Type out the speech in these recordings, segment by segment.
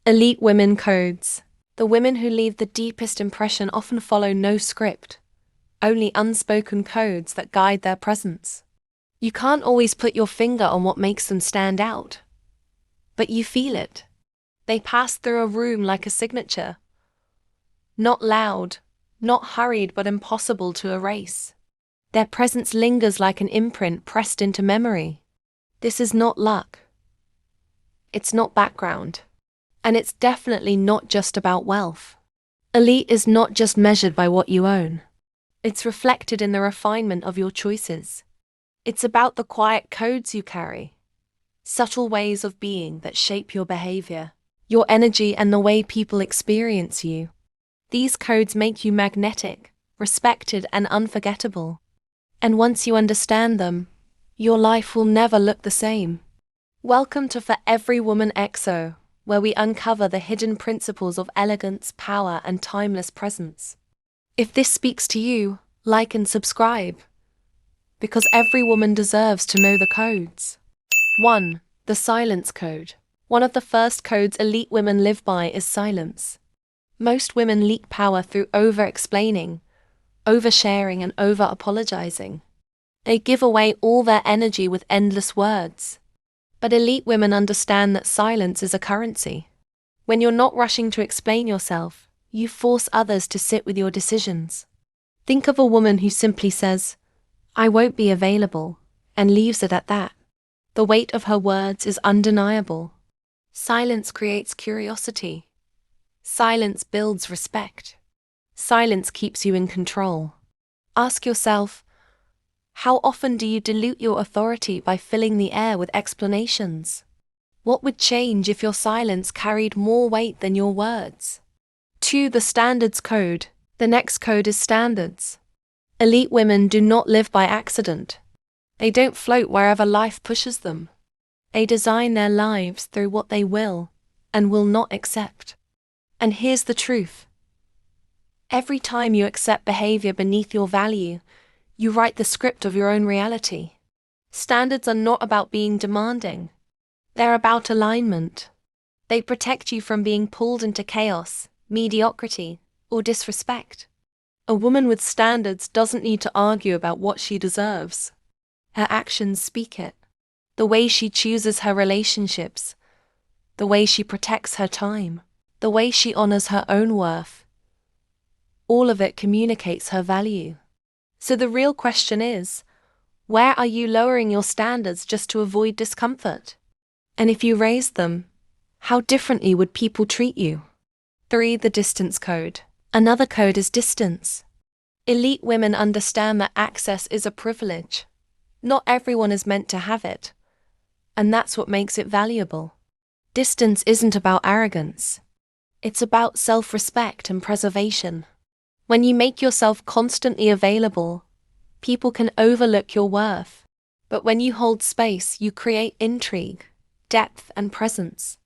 Elite women codes. The women who leave the deepest impression often follow no script, only unspoken codes that guide their presence. You can't always put your finger on what makes them stand out, but you feel it. They pass through a room like a signature. Not loud, not hurried, but impossible to erase. Their presence lingers like an imprint pressed into memory. This is not luck. It's not background. And it's definitely not just about wealth. Elite is not just measured by what you own. It's reflected in the refinement of your choices. It's about the quiet codes you carry, subtle ways of being that shape your behavior, your energy, and the way people experience you. These codes make you magnetic, respected, and unforgettable. And once you understand them, your life will never look the same. Welcome to For Every Woman XO, where we uncover the hidden principles of elegance, power, and timeless presence. If this speaks to you, like and subscribe, because every woman deserves to know the codes. 1. The silence code. One of the first codes elite women live by is silence. Most women leak power through over-explaining, oversharing, and over-apologizing. They give away all their energy with endless words. But elite women understand that silence is a currency. When you're not rushing to explain yourself, you force others to sit with your decisions. Think of a woman who simply says, "I won't be available," and leaves it at that. The weight of her words is undeniable. Silence creates curiosity. Silence builds respect. Silence keeps you in control. Ask yourself, how often do you dilute your authority by filling the air with explanations? What would change if your silence carried more weight than your words? 2. The standards code. The next code is standards. Elite women do not live by accident. They don't float wherever life pushes them. They design their lives through what they will and will not accept. And here's the truth. Every time you accept behavior beneath your value, you write the script of your own reality. Standards are not about being demanding. They're about alignment. They protect you from being pulled into chaos, mediocrity, or disrespect. A woman with standards doesn't need to argue about what she deserves. Her actions speak it. The way she chooses her relationships, the way she protects her time, the way she honors her own worth. All of it communicates her value. So the real question is, where are you lowering your standards just to avoid discomfort? And if you raised them, how differently would people treat you? 3. The distance code. Another code is distance. Elite women understand that access is a privilege. Not everyone is meant to have it. And that's what makes it valuable. Distance isn't about arrogance. It's about self-respect and preservation. When you make yourself constantly available, people can overlook your worth. But when you hold space, you create intrigue, depth, and presence.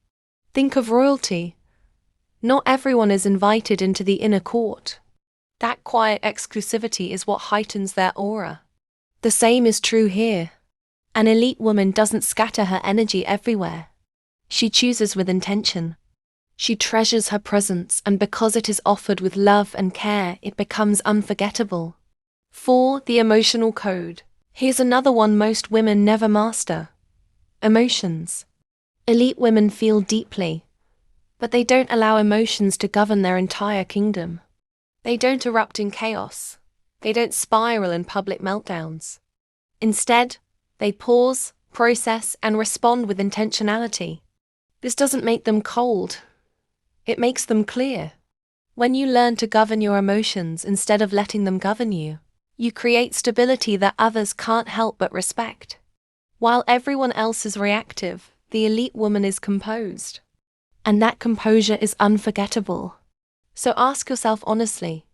Think of royalty. Not everyone is invited into the inner court. That quiet exclusivity is what heightens their aura. The same is true here. An elite woman doesn't scatter her energy everywhere. She chooses with intention. She treasures her presence, and because it is offered with love and care, it becomes unforgettable. 4. The emotional code. Here's another one most women never master. Emotions. Elite women feel deeply, but they don't allow emotions to govern their entire kingdom. They don't erupt in chaos. They don't spiral in public meltdowns. Instead, they pause, process, and respond with intentionality. This doesn't make them cold. It makes them clear. When you learn to govern your emotions instead of letting them govern you, you create stability that others can't help but respect. While everyone else is reactive, the elite woman is composed. And that composure is unforgettable. So ask yourself honestly,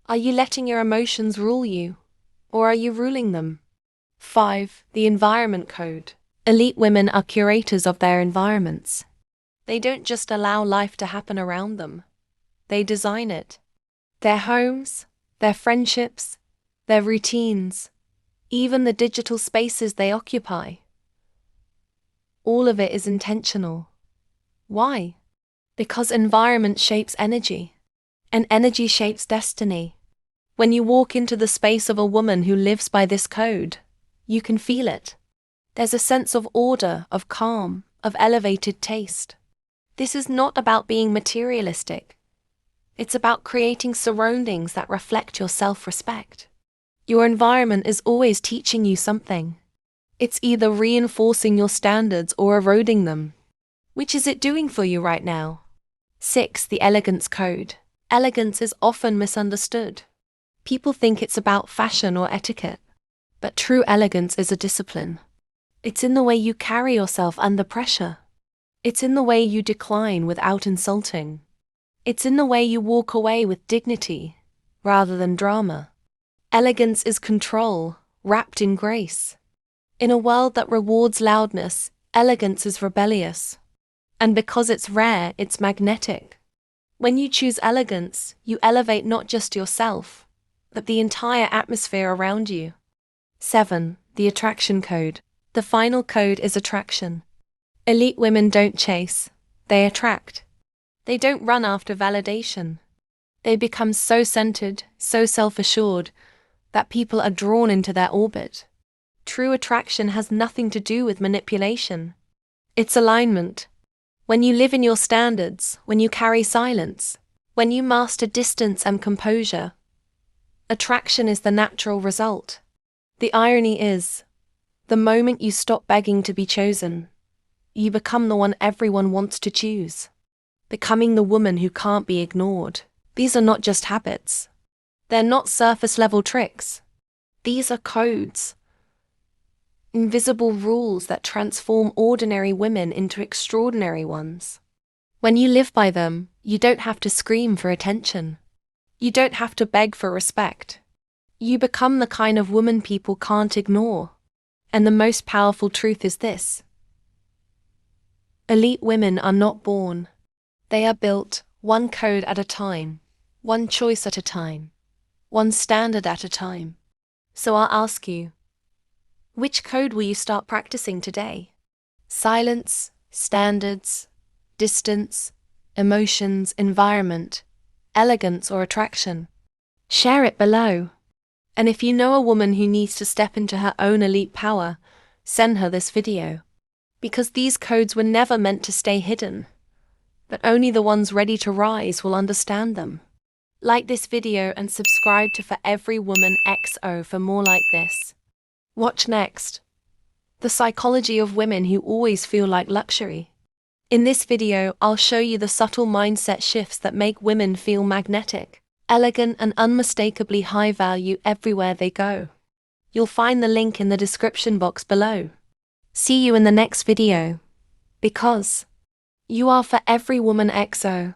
are you letting your emotions rule you, or are you ruling them? 5. The environment code. Elite women are curators of their environments. They don't just allow life to happen around them. They design it. Their homes, their friendships, their routines, even the digital spaces they occupy. All of it is intentional. Why? Because environment shapes energy, and energy shapes destiny. When you walk into the space of a woman who lives by this code, you can feel it. There's a sense of order, of calm, of elevated taste. This is not about being materialistic. It's about creating surroundings that reflect your self-respect. Your environment is always teaching you something. It's either reinforcing your standards or eroding them. Which is it doing for you right now? 6. The Elegance Code. Elegance is often misunderstood. People think it's about fashion or etiquette. But true elegance is a discipline. It's in the way you carry yourself under pressure. It's in the way you decline without insulting. It's in the way you walk away with dignity, rather than drama. Elegance is control, wrapped in grace. In a world that rewards loudness, elegance is rebellious. And because it's rare, it's magnetic. When you choose elegance, you elevate not just yourself, but the entire atmosphere around you. 7. The Attraction Code. The final code is attraction. Elite women don't chase, they attract. They don't run after validation. They become so centered, so self-assured, that people are drawn into their orbit. True attraction has nothing to do with manipulation. It's alignment. When you live in your standards, when you carry silence, when you master distance and composure, attraction is the natural result. The irony is, the moment you stop begging to be chosen, you become the one everyone wants to choose. Becoming the woman who can't be ignored. These are not just habits. They're not surface-level tricks. These are codes. Invisible rules that transform ordinary women into extraordinary ones. When you live by them, you don't have to scream for attention. You don't have to beg for respect. You become the kind of woman people can't ignore. And the most powerful truth is this: elite women are not born. They are built, one code at a time, one choice at a time, one standard at a time. So I'll ask you, which code will you start practicing today? Silence, standards, distance, emotions, environment, elegance or attraction? Share it below. And if you know a woman who needs to step into her own elite power, send her this video. Because these codes were never meant to stay hidden, but only the ones ready to rise will understand them. Like this video and subscribe to For Every Woman XO for more like this. Watch next. The psychology of women who always feel like luxury. In this video, I'll show you the subtle mindset shifts that make women feel magnetic, elegant and unmistakably high value everywhere they go. You'll find the link in the description box below. See you in the next video. Because you are For Every Woman XO.